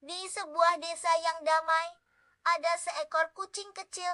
Di sebuah desa yang damai, ada seekor kucing kecil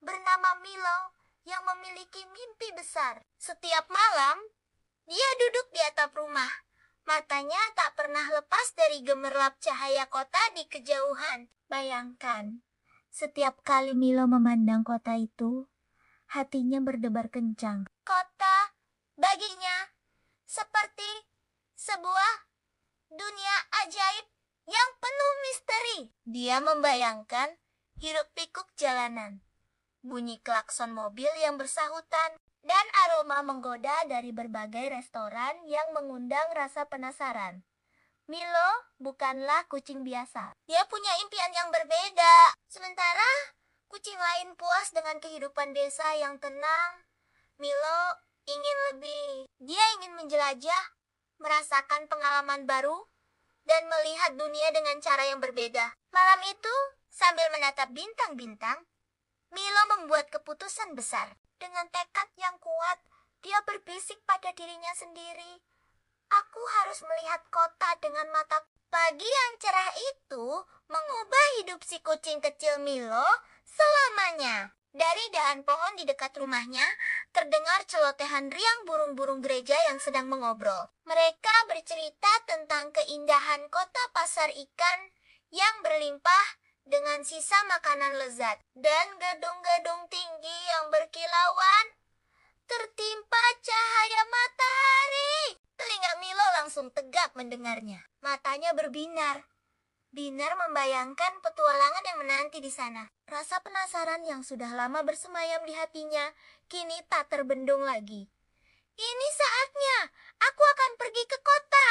bernama Milo yang memiliki mimpi besar. Setiap malam, dia duduk di atap rumah. Matanya tak pernah lepas dari gemerlap cahaya kota di kejauhan. Bayangkan, setiap kali Milo memandang kota itu, hatinya berdebar kencang. Kota, baginya, seperti sebuah dunia ajaib yang penuh misteri. Dia membayangkan hiruk-pikuk jalanan, bunyi klakson mobil yang bersahutan, dan aroma menggoda dari berbagai restoran yang mengundang rasa penasaran. Milo bukanlah kucing biasa. Dia punya impian yang berbeda. Sementara kucing lain puas dengan kehidupan desa yang tenang, Milo ingin lebih. Dia ingin menjelajah, merasakan pengalaman baru, dan melihat dunia dengan cara yang berbeda. Malam itu, sambil menatap bintang-bintang, Milo membuat keputusan besar. Dengan tekad yang kuat, dia berbisik pada dirinya sendiri. Aku harus melihat kota dengan mata. Pagi yang cerah itu mengubah hidup si kucing kecil Milo selamanya. Dari dahan pohon di dekat rumahnya, terdengar celotehan riang burung-burung gereja yang sedang mengobrol. Mereka bercerita tentang keindahan kota pasar ikan yang berlimpah dengan sisa makanan lezat, dan gedung-gedung tinggi yang berkilauan tertimpa cahaya matahari. Telinga Milo langsung tegap mendengarnya. Matanya berbinar. Binar membayangkan petualangan yang menanti di sana. Rasa penasaran yang sudah lama bersemayam di hatinya kini tak terbendung lagi. Ini saatnya, aku akan pergi ke kota.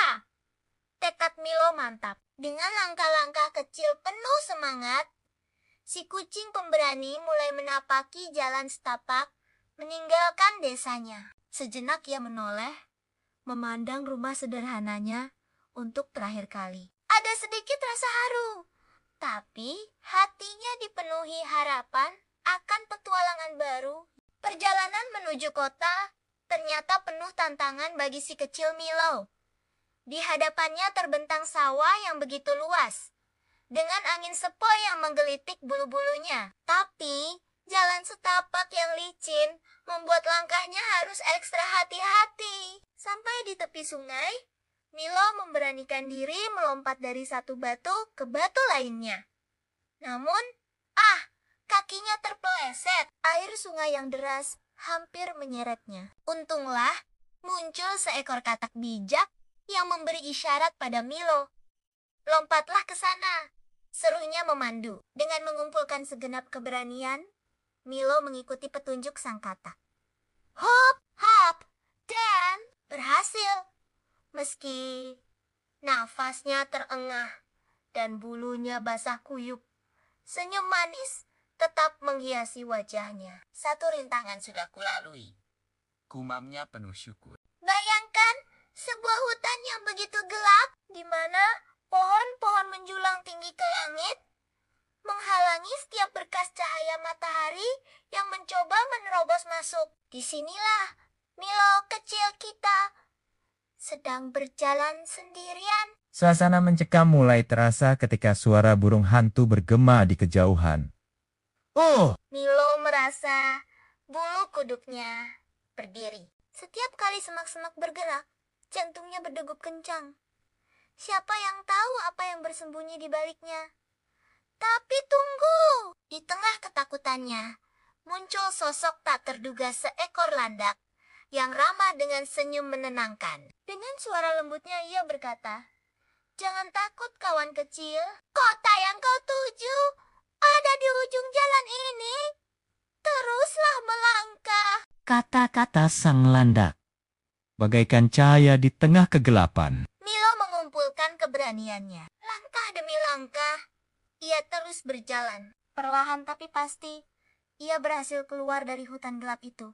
Tekad Milo mantap. Dengan langkah-langkah kecil penuh semangat, si kucing pemberani mulai menapaki jalan setapak, meninggalkan desanya. Sejenak ia menoleh, memandang rumah sederhananya untuk terakhir kali. Ada sedikit rasa haru, tapi hatinya dipenuhi harapan akan petualangan baru. Perjalanan menuju kota ternyata penuh tantangan bagi si kecil Milo. Di hadapannya terbentang sawah yang begitu luas, dengan angin sepoi yang menggelitik bulu-bulunya. Tapi, jalan setapak yang licin membuat langkahnya harus ekstra hati-hati. Sampai di tepi sungai, Milo memberanikan diri melompat dari satu batu ke batu lainnya. Namun, kakinya terpeleset. Air sungai yang deras hampir menyeretnya. Untunglah, muncul seekor katak bijak yang memberi isyarat pada Milo. Lompatlah ke sana, serunya memandu. Dengan mengumpulkan segenap keberanian, Milo mengikuti petunjuk sang katak. Hop, hop, dan berhasil. Meski nafasnya terengah dan bulunya basah kuyup, senyum manis tetap menghiasi wajahnya. Satu rintangan sudah kulalui, Gumamnya penuh syukur. bayangkan sebuah hutan yang begitu gelap, di mana pohon-pohon menjulang tinggi ke langit, menghalangi setiap berkas cahaya matahari yang mencoba menerobos masuk. Disinilah Milo kecil kita sedang berjalan sendirian. Suasana mencekam mulai terasa ketika suara burung hantu bergema di kejauhan. Oh! Milo merasa bulu kuduknya berdiri. Setiap kali semak-semak bergerak, jantungnya berdegup kencang. Siapa yang tahu apa yang bersembunyi di baliknya? Tapi tunggu! Di tengah ketakutannya, muncul sosok tak terduga seekor landak yang ramah dengan senyum menenangkan. Dengan suara lembutnya ia berkata, "Jangan takut kawan kecil, kota yang kau tuju ada di ujung jalan ini. Teruslah melangkah." Kata-kata sang landak bagaikan cahaya di tengah kegelapan. Milo mengumpulkan keberaniannya. Langkah demi langkah, ia terus berjalan. Perlahan tapi pasti, ia berhasil keluar dari hutan gelap itu,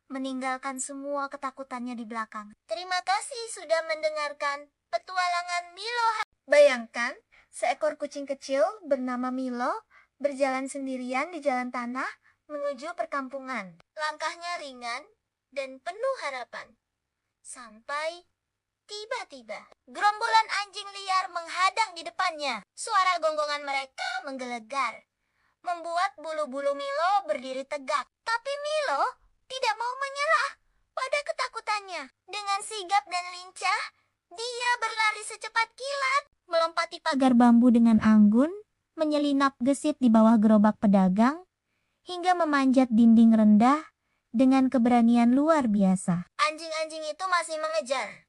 meninggalkan semua ketakutannya di belakang. Terima kasih sudah mendengarkan petualangan Milo. Bayangkan, seekor kucing kecil bernama Milo berjalan sendirian di jalan tanah menuju perkampungan. Langkahnya ringan dan penuh harapan. Sampai Tiba-tiba, gerombolan anjing liar menghadang di depannya. Suara gonggongan mereka menggelegar, membuat bulu-bulu Milo berdiri tegak. Tapi Milo tidak mau menyerah pada ketakutannya. Dengan sigap dan lincah, dia berlari secepat kilat, melompati pagar bambu dengan anggun, menyelinap gesit di bawah gerobak pedagang, hingga memanjat dinding rendah dengan keberanian luar biasa. Anjing-anjing itu masih mengejar.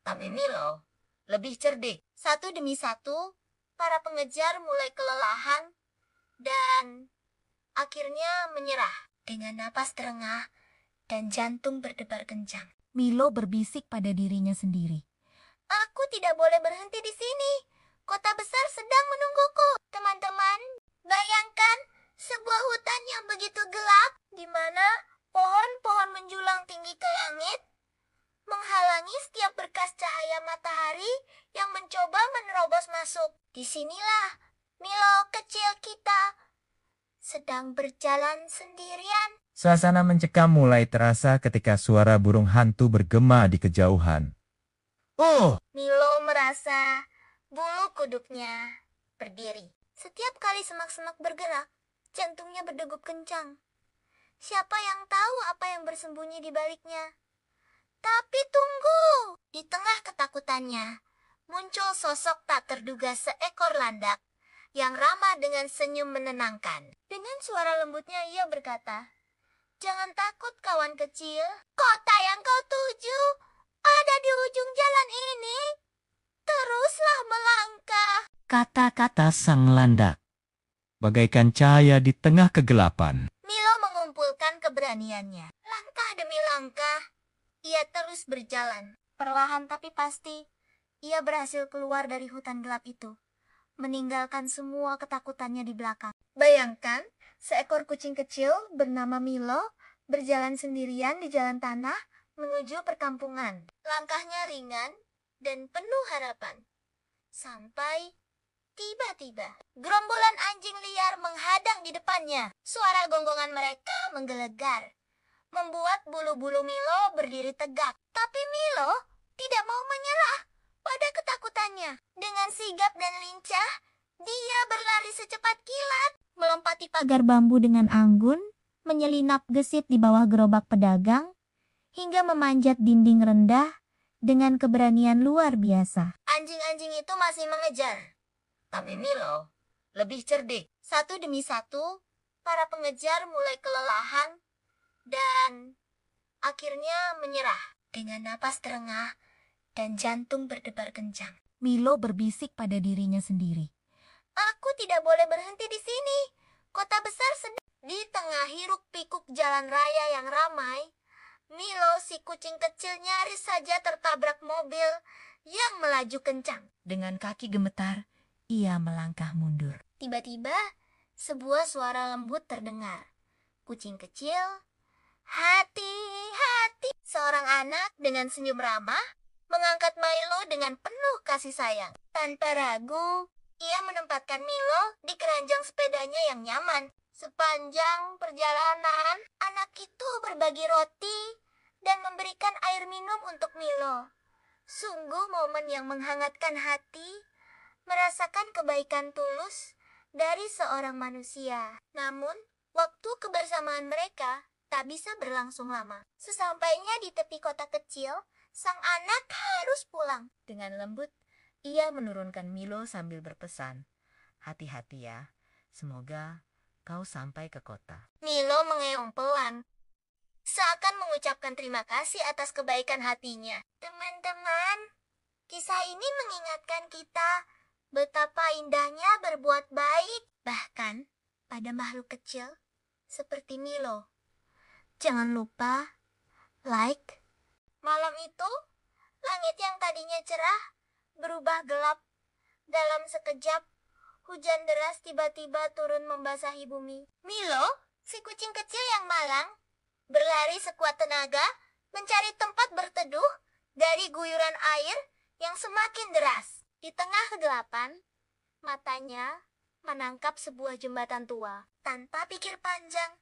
Tapi Milo lebih cerdik. Satu demi satu, para pengejar mulai kelelahan dan akhirnya menyerah. Dengan napas terengah dan jantung berdebar kencang, Milo berbisik pada dirinya sendiri. Aku tidak boleh berhenti di sini. Kota besar sedang menungguku. Teman-teman, bayangkan sebuah hutan yang begitu gelap, di mana pohon-pohon menjulang tinggi ke langit, menghalangi setiap berkas cahaya matahari yang mencoba menerobos masuk. Disinilah Milo kecil kita sedang berjalan sendirian. Suasana mencekam mulai terasa ketika suara burung hantu bergema di kejauhan. Oh! Milo merasa bulu kuduknya berdiri. Setiap kali semak-semak bergerak, jantungnya berdegup kencang. Siapa yang tahu apa yang bersembunyi di baliknya? Tapi tunggu! Di tengah ketakutannya, muncul sosok tak terduga seekor landak yang ramah dengan senyum menenangkan. Dengan suara lembutnya ia berkata, "Jangan takut kawan kecil, kota yang kau tuju ada di ujung jalan ini. Teruslah melangkah." Kata-kata sang landak bagaikan cahaya di tengah kegelapan. Milo mengumpulkan keberaniannya. Langkah demi langkah, ia terus berjalan. Perlahan tapi pasti, ia berhasil keluar dari hutan gelap itu, meninggalkan semua ketakutannya di belakang. Bayangkan, seekor kucing kecil bernama Milo berjalan sendirian di jalan tanah menuju perkampungan. Langkahnya ringan dan penuh harapan. Sampai tiba-tiba, gerombolan anjing liar menghadang di depannya. Suara gonggongan mereka menggelegar, membuat bulu-bulu Milo berdiri tegak. Tapi Milo tidak mau menyerah pada ketakutannya. Dengan sigap dan lincah, dia berlari secepat kilat, melompati pagar bambu dengan anggun, menyelinap gesit di bawah gerobak pedagang, hingga memanjat dinding rendah dengan keberanian luar biasa. Anjing-anjing itu masih mengejar. Tapi Milo lebih cerdik. Satu demi satu, para pengejar mulai kelelahan dan akhirnya menyerah. Dengan napas terengah dan jantung berdebar kencang, Milo berbisik pada dirinya sendiri. Aku tidak boleh berhenti di sini. Kota besar sedang... Di tengah hiruk-pikuk jalan raya yang ramai, Milo si kucing kecil nyaris saja tertabrak mobil yang melaju kencang. Dengan kaki gemetar, ia melangkah mundur. Tiba-tiba, sebuah suara lembut terdengar. Kucing kecil, hati-hati. Seorang anak dengan senyum ramah mengangkat Milo dengan penuh kasih sayang. Tanpa ragu, ia menempatkan Milo di keranjang sepedanya yang nyaman. Sepanjang perjalanan, anak itu berbagi roti dan memberikan air minum untuk Milo. Sungguh momen yang menghangatkan hati, merasakan kebaikan tulus dari seorang manusia. Namun, waktu kebersamaan mereka tak bisa berlangsung lama. Sesampainya di tepi kota kecil, sang anak harus pulang. Dengan lembut, ia menurunkan Milo sambil berpesan, "Hati-hati ya, semoga kau sampai ke kota." Milo mengeong pelan, seakan mengucapkan terima kasih atas kebaikan hatinya. Teman-teman, kisah ini mengingatkan kita betapa indahnya berbuat baik, bahkan pada makhluk kecil seperti Milo. Jangan lupa like. Malam itu, langit yang tadinya cerah berubah gelap. Dalam sekejap, hujan deras tiba-tiba turun membasahi bumi. Milo, si kucing kecil yang malang, berlari sekuat tenaga mencari tempat berteduh dari guyuran air yang semakin deras. Di tengah kegelapan, matanya menangkap sebuah jembatan tua. Tanpa pikir panjang,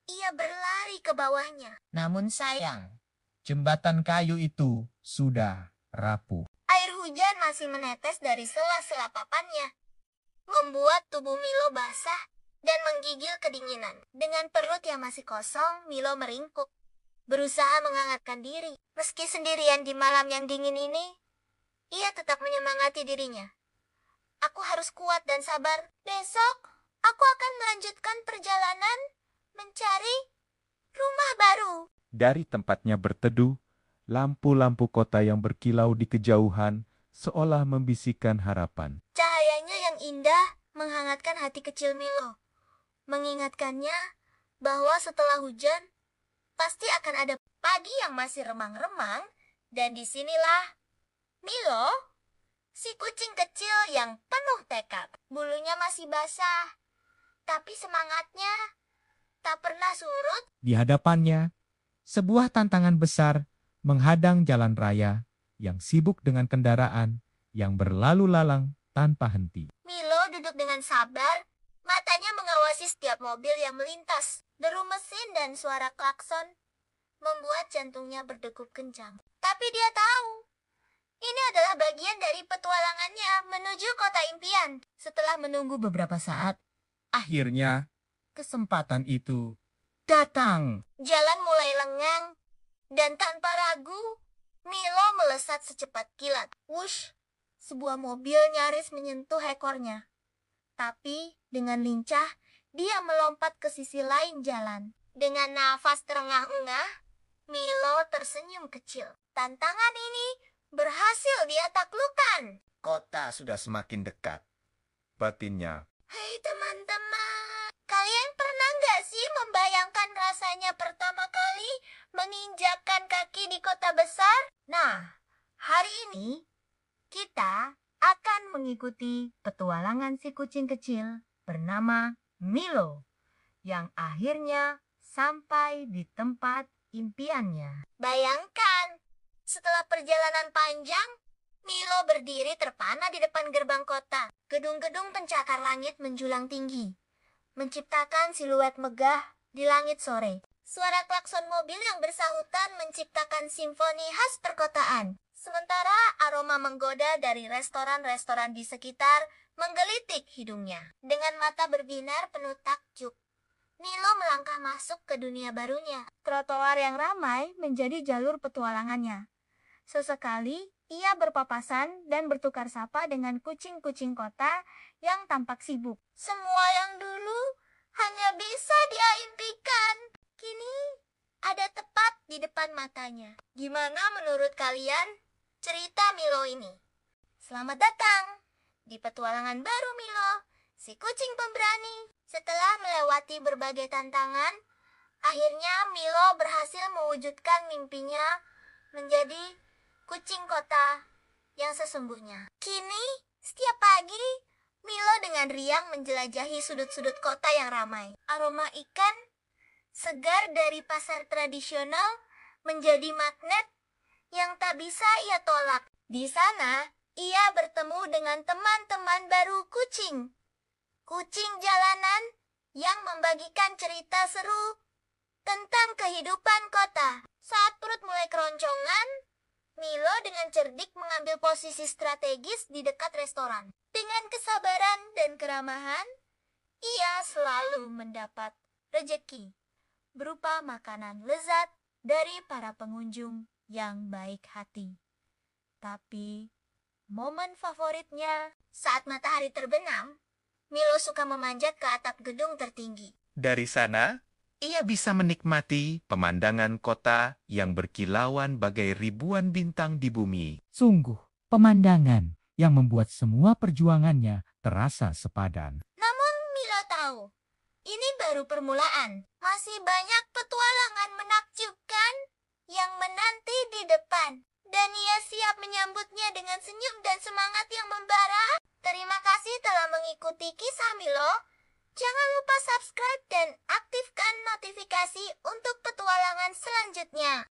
ia berlari ke bawahnya. Namun sayang, jembatan kayu itu sudah rapuh. Air hujan masih menetes dari sela-sela papannya, membuat tubuh Milo basah dan menggigil kedinginan. Dengan perut yang masih kosong, Milo meringkuk, berusaha menghangatkan diri. Meski sendirian di malam yang dingin ini, ia tetap menyemangati dirinya. Aku harus kuat dan sabar. Besok, aku akan melanjutkan perjalanan mencari rumah baru. Dari tempatnya berteduh, lampu-lampu kota yang berkilau di kejauhan seolah membisikkan harapan. Cahayanya yang indah menghangatkan hati kecil Milo, mengingatkannya bahwa setelah hujan, pasti akan ada pagi yang masih remang-remang, dan disinilah Milo, si kucing kecil yang penuh tekad. Bulunya masih basah, tapi semangatnya tak pernah surut. Di hadapannya, sebuah tantangan besar menghadang jalan raya yang sibuk dengan kendaraan yang berlalu lalang tanpa henti. Milo duduk dengan sabar, matanya mengawasi setiap mobil yang melintas. Deru mesin dan suara klakson membuat jantungnya berdegup kencang. Tapi dia tahu, ini adalah bagian dari petualangannya menuju kota impian. Setelah menunggu beberapa saat, Akhirnya, kesempatan itu datang. jalan mulai lengang, dan tanpa ragu, Milo melesat secepat kilat. Wush, sebuah mobil nyaris menyentuh ekornya. Tapi dengan lincah, dia melompat ke sisi lain jalan. Dengan nafas terengah-engah, Milo tersenyum kecil. Tantangan ini berhasil dia taklukkan. Kota sudah semakin dekat. Batinnya. Hei teman-teman, kalian pernah nggak sih membayangkan rasanya pertama kali menginjakkan kaki di kota besar? Nah, hari ini kita akan mengikuti petualangan si kucing kecil bernama Milo yang akhirnya sampai di tempat impiannya. Bayangkan, setelah perjalanan panjang, Milo berdiri terpana di depan gerbang kota. Gedung-gedung pencakar langit menjulang tinggi, menciptakan siluet megah di langit sore. Suara klakson mobil yang bersahutan menciptakan simfoni khas perkotaan. Sementara aroma menggoda dari restoran-restoran di sekitar menggelitik hidungnya. Dengan mata berbinar penuh takjub, Milo melangkah masuk ke dunia barunya. Trotoar yang ramai menjadi jalur petualangannya. Sesekali, ia berpapasan dan bertukar sapa dengan kucing-kucing kota yang tampak sibuk. Semua yang dulu hanya bisa dia impikan, kini ada tepat di depan matanya. Gimana menurut kalian cerita Milo ini? Selamat datang di petualangan baru Milo, si kucing pemberani. Setelah melewati berbagai tantangan, akhirnya Milo berhasil mewujudkan mimpinya menjadi kucing kota yang sesungguhnya. Kini, setiap pagi, Milo dengan riang menjelajahi sudut-sudut kota yang ramai. Aroma ikan segar dari pasar tradisional menjadi magnet yang tak bisa ia tolak. Di sana, ia bertemu dengan teman-teman baru kucing. Kucing jalanan yang membagikan cerita seru tentang kehidupan kota. Saat perut mulai keroncongan, Milo dengan cerdik mengambil posisi strategis di dekat restoran. Dengan kesabaran dan keramahan, ia selalu mendapat rejeki berupa makanan lezat dari para pengunjung yang baik hati. Tapi, momen favoritnya saat matahari terbenam, Milo suka memanjat ke atap gedung tertinggi. Dari sana, ia bisa menikmati pemandangan kota yang berkilauan bagai ribuan bintang di bumi. Sungguh, pemandangan yang membuat semua perjuangannya terasa sepadan. Namun Milo tahu, ini baru permulaan. Masih banyak petualangan menakjubkan yang menanti di depan. Dan ia siap menyambutnya dengan senyum dan semangat yang membara. Terima kasih telah mengikuti kisah Milo. Jangan lupa subscribe dan aktifkan notifikasi untuk petualangan selanjutnya.